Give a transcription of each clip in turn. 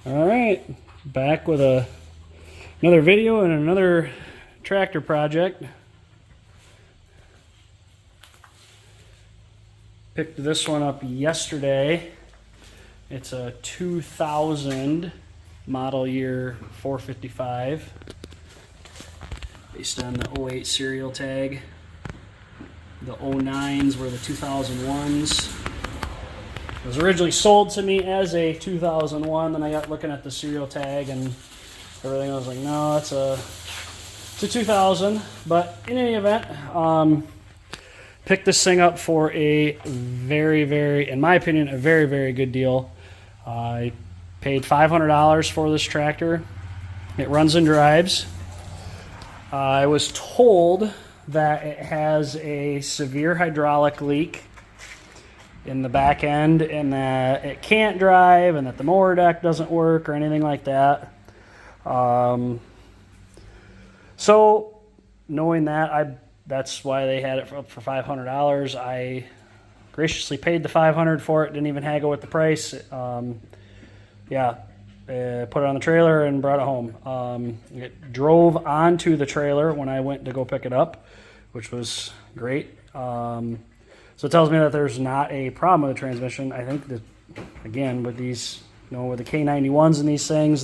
All right, back with another video and another tractor project. Picked this one up yesterday. It's a 2000 model year 455 based on the 08 serial tag. The 09s were the 2001s. It was originally sold to me as a 2001, then I got looking at the serial tag and everything. I was like, no, it's a 2000. But in any event, picked this thing up for a very, in my opinion, a very good deal. I paid $500 for this tractor. It runs and drives. I was told that it has a severe hydraulic leak in the back end and that it can't drive and that the mower deck doesn't work or anything like that. So knowing that, that's why they had it up for $500. I graciously paid the $500 for it, didn't even haggle with the price. Put it on the trailer and brought it home. It drove onto the trailer when I went to go pick it up, which was great. So it tells me that there's not a problem with the transmission. I think that, again, with these, with the K91s and these things,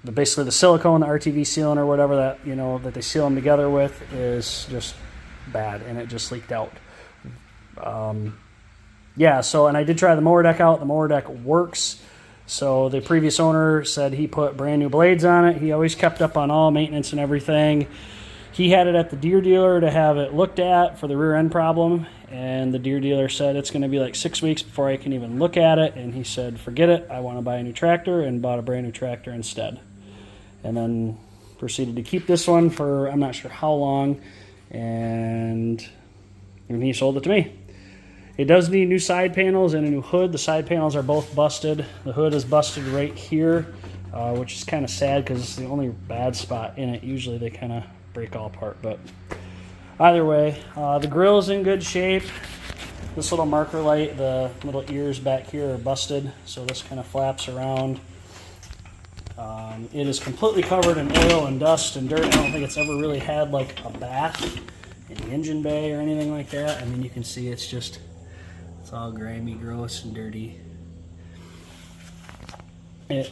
basically the silicone, the RTV sealant or whatever that, that they seal them together with is just bad, and it just leaked out. And I did try the mower deck out. The mower deck works. So the previous owner said he put brand new blades on it. He always kept up on all maintenance and everything. He had it at the Deere dealer to have it looked at for the rear end problem, and the Deere dealer said it's going to be like 6 weeks before I can even look at it, and he said, forget it, I want to buy a new tractor, and bought a brand new tractor instead. And then proceeded to keep this one for I'm not sure how long, and he sold it to me. It does need new side panels and a new hood. The side panels are both busted. The hood is busted right here, which is kind of sad because it's the only bad spot in it. Usually they kind of break all apart, but either way, the grill is in good shape. This little marker light, the little ears back here are busted, so this kind of flaps around. It is completely covered in oil and dust and dirt. I don't think it's ever really had like a bath in the engine bay or anything like that. I mean, you can see it's all grimy, gross, and dirty. It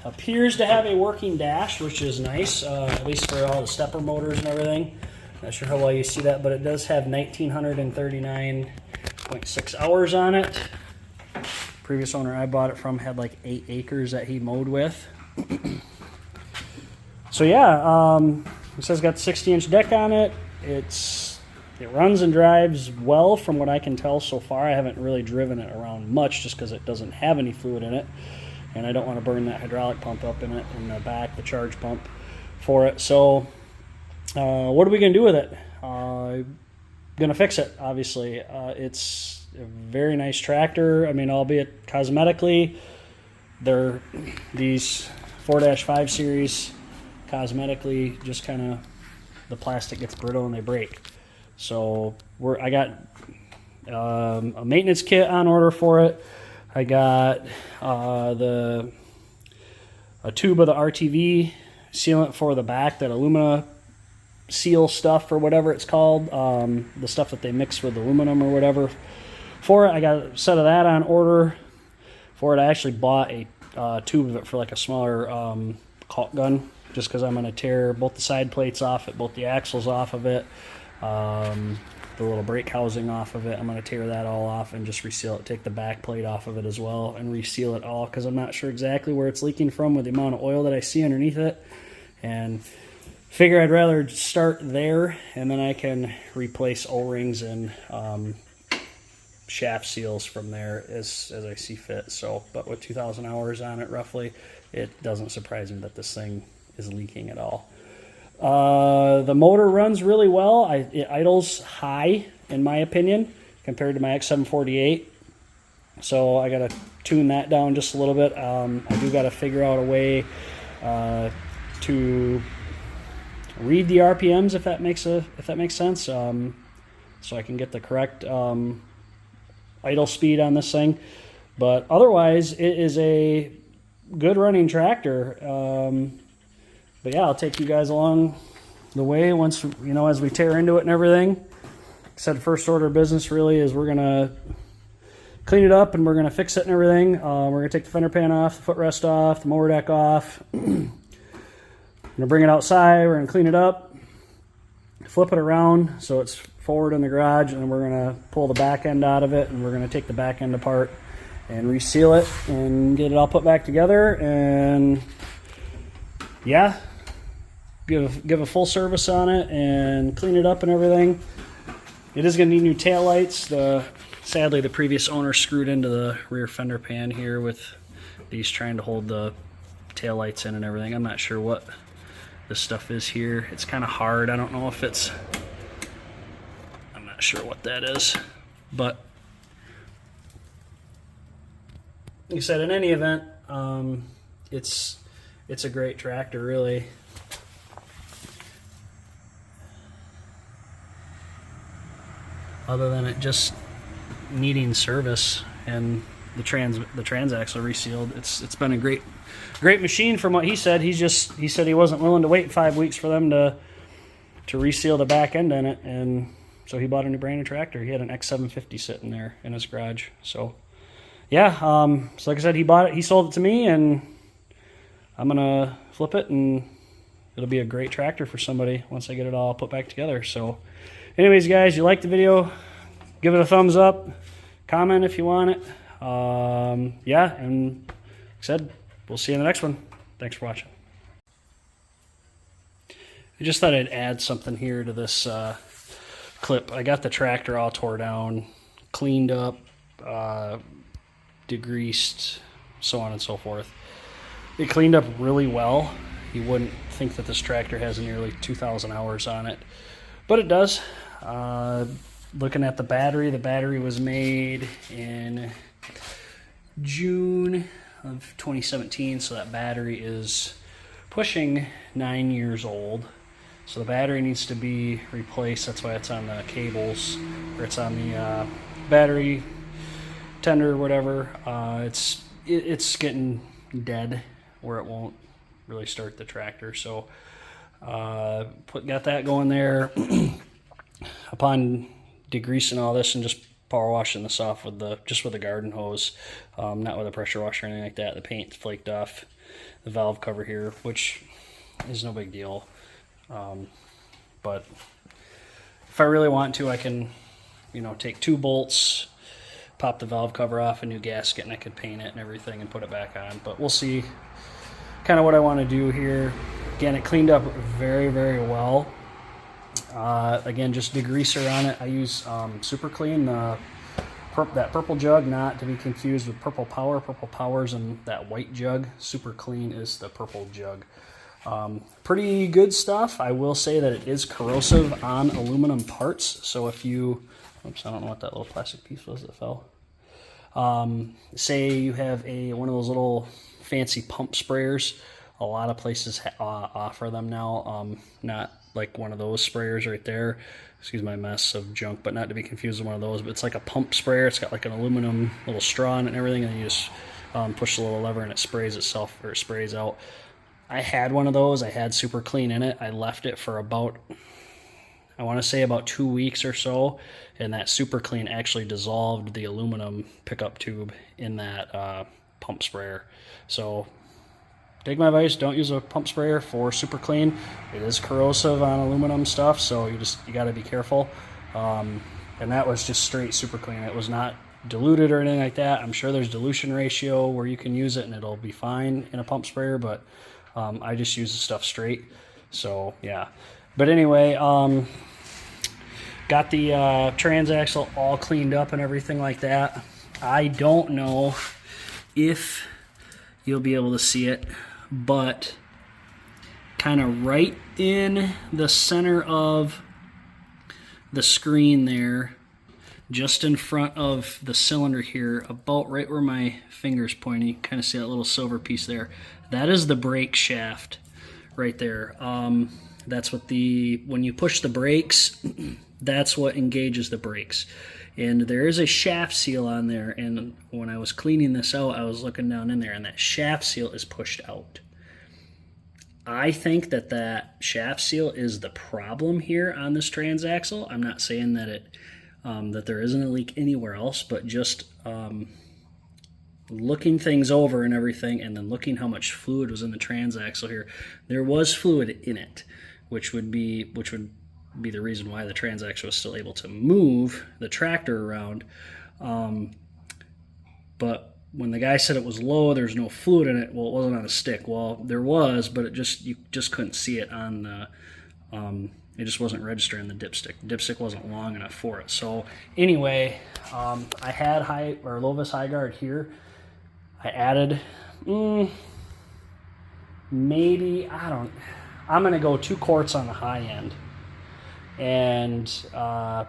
appears to have a working dash, which is nice, at least for all the stepper motors and everything. Not sure how well you see that, but it does have 1,939.6 hours on it. Previous owner I bought it from had like 8 acres that he mowed with. So yeah, it says it's got the 60-inch deck on it. It runs and drives well from what I can tell so far. I haven't really driven it around much just because it doesn't have any fluid in it. And I don't want to burn that hydraulic pump up in it in the back, the charge pump for it. So what are we going to do with it? Going to fix it, obviously. It's a very nice tractor. I mean, albeit cosmetically, they're these 4-5 series cosmetically just kind of the plastic gets brittle and they break. So I got a maintenance kit on order for it. I got a tube of the RTV sealant for the back, that alumina seal stuff or whatever it's called, the stuff that they mix with aluminum or whatever for it. I got a set of that on order for it. I actually bought a tube of it for like a smaller caulk gun, just because I'm going to tear both the side plates off it, both the axles off of it, the little brake housing off of it. I'm going to tear that all off and just reseal it, take the back plate off of it as well and reseal it all, because I'm not sure exactly where it's leaking from with the amount of oil that I see underneath it, and figure I'd rather start there and then I can replace O-rings and shaft seals from there as I see fit. So, but with 2,000 hours on it roughly, it doesn't surprise me that this thing is leaking at all. The motor runs really well. It idles high, in my opinion, compared to my X748. So I got to tune that down just a little bit. I do got to figure out a way to read the RPMs, if that makes sense. So I can get the correct idle speed on this thing. But otherwise, it is a good running tractor. But yeah, I'll take you guys along the way once, you know, as we tear into it and everything. Like I said, first order of business really is we're going to clean it up and we're going to fix it and everything. We're going to take the fender pan off, the footrest off, the mower deck off. I'm going to bring it outside. We're going to clean it up, flip it around so it's forward in the garage, and then we're going to pull the back end out of it, and we're going to take the back end apart and reseal it and get it all put back together. And yeah, give a full service on it and clean it up and everything. It is going to need new tail lights. Sadly, the previous owner screwed into the rear fender pan here with these trying to hold the tail lights in and everything. I'm not sure what this stuff is here. It's kind of hard. I don't know if it's, I'm not sure what that is, but like I said, in any event, it's a great tractor, really. Other than it just needing service and the Transaxle resealed, it's been a great machine from what he said. He said he wasn't willing to wait 5 weeks for them to reseal the back end in it, and so he bought a brand new tractor. He had an X750 sitting there in his garage. So yeah, so like I said, he bought it, he sold it to me, and I'm gonna flip it, and it'll be a great tractor for somebody once I get it all put back together. So anyways, guys, you like the video, give it a thumbs up, comment if you want it. Yeah, and like I said, we'll see you in the next one. Thanks for watching. I just thought I'd add something here to this clip. I got the tractor all tore down, cleaned up, degreased, so on and so forth. It cleaned up really well. You wouldn't think that this tractor has nearly 2,000 hours on it, but it does. Looking at the battery was made in June of 2017, so that battery is pushing 9 years old. So the battery needs to be replaced. That's why it's on the cables, or it's on the battery tender or whatever. It's getting dead where it won't really start the tractor. So got that going there. Upon degreasing all this and just power washing this off with the garden hose, not with a pressure washer or anything like that. The paint flaked off the valve cover here, which is no big deal. But if I really want to, I can, take 2 bolts, pop the valve cover off, a new gasket, and I could paint it and everything and put it back on. But we'll see kind of what I want to do here. Again, it cleaned up very, very well. Again, just degreaser on it. I use Super Clean, that purple jug, not to be confused with Purple Power. Purple Power's in that white jug. Super Clean is the purple jug. Pretty good stuff. I will say that it is corrosive on aluminum parts. So if you, oops, I don't know what that little plastic piece was that fell. Say you have one of those little fancy pump sprayers. A lot of places offer them now. Not like one of those sprayers right there. Excuse my mess of junk, but not to be confused with one of those. But it's like a pump sprayer. It's got like an aluminum little straw in it and everything, and you just push the little lever and it sprays itself, or it sprays out. I had one of those. I had Super Clean in it. I left it for about, I want to say about 2 weeks or so, and that Super Clean actually dissolved the aluminum pickup tube in that pump sprayer. So take my advice, don't use a pump sprayer for Super Clean. It is corrosive on aluminum stuff, so you got to be careful. And that was just straight Super Clean. It was not diluted or anything like that. I'm sure there's dilution ratio where you can use it and it'll be fine in a pump sprayer, but I just use the stuff straight. So yeah, but anyway, got the Transaxle all cleaned up and everything like that. I don't know if you'll be able to see it, but kind of right in the center of the screen there, just in front of the cylinder here, about right where my finger's pointing, you kind of see that little silver piece there. That is the brake shaft right there. That's what when you push the brakes, that's what engages the brakes. And there is a shaft seal on there, and when I was cleaning this out, I was looking down in there, and that shaft seal is pushed out. I think that that shaft seal is the problem here on this transaxle. I'm not saying that that there isn't a leak anywhere else, but just looking things over and everything, and then looking how much fluid was in the transaxle here, there was fluid in it, which would be the reason why the transaxle was still able to move the tractor around. But when the guy said it was low, there's no fluid in it. Well, it wasn't on a stick. Well, there was, but you just couldn't see it on the. It just wasn't registering the dipstick. The dipstick wasn't long enough for it. So anyway, I had Lovis high guard here. I added maybe I'm gonna go 2 quarts on the high end, and I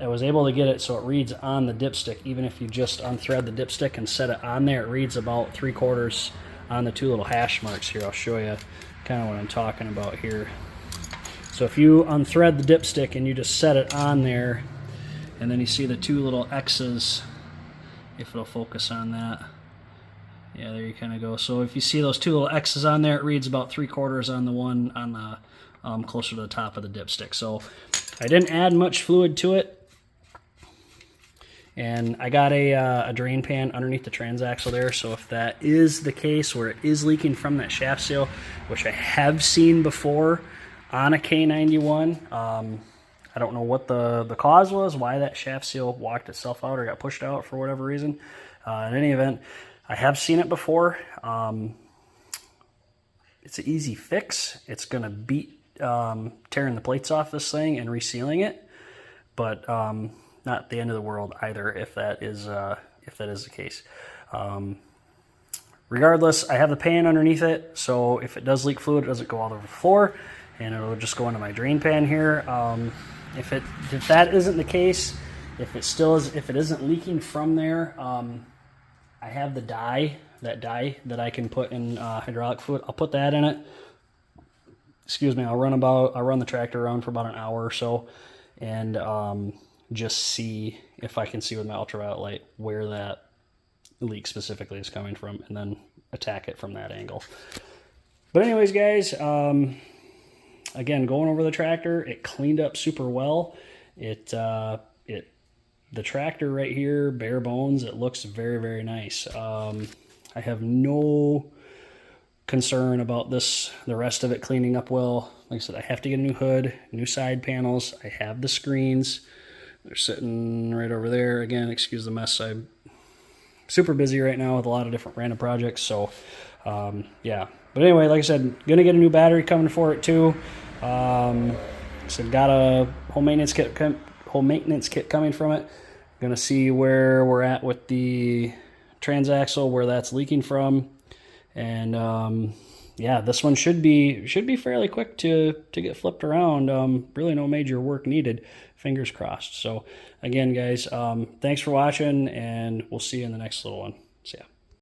was able to get it so it reads on the dipstick. Even if you just unthread the dipstick and set it on there, it reads about 3/4 on the 2 little hash marks here. I'll show you kind of what I'm talking about here. So if you unthread the dipstick and you just set it on there, and then you see the 2 little X's, if it'll focus on that. Yeah, there you kind of go. So if you see those 2 little X's on there, it reads about 3/4 on the one on the closer to the top of the dipstick. So I didn't add much fluid to it. And I got a drain pan underneath the transaxle there, so if that is the case where it is leaking from that shaft seal, which I have seen before on a K91, I don't know what the cause was, why that shaft seal walked itself out or got pushed out for whatever reason. In any event, I have seen it before. It's an easy fix. It's going to beat tearing the plates off this thing and resealing it, but not the end of the world either if that is the case. Regardless, I have the pan underneath it, so if it does leak fluid, it doesn't go all over the floor, and it'll just go into my drain pan here. If that isn't the case, if it isn't leaking from there, I have that dye that I can put in hydraulic fluid. I'll put that in it. Excuse me. I'll run the tractor around for about an hour or so, and just see if I can see with my ultraviolet light where that leak specifically is coming from, and then attack it from that angle. But anyways, guys, again, going over the tractor, it cleaned up super well. The tractor right here, bare bones, it looks very, very nice. I have no concern about the rest of it cleaning up well. Like I said, I have to get a new hood, new side panels. I have the screens. They're sitting right over there. Again, excuse the mess. I'm super busy right now with a lot of different random projects. So, yeah. But anyway, like I said, going to get a new battery coming for it too. So got a home maintenance kit coming from it. Going to see where we're at with the transaxle, where that's leaking from. And yeah, this one should be fairly quick to get flipped around. Really no major work needed. Fingers crossed. So again, guys, thanks for watching, and we'll see you in the next little one. See ya.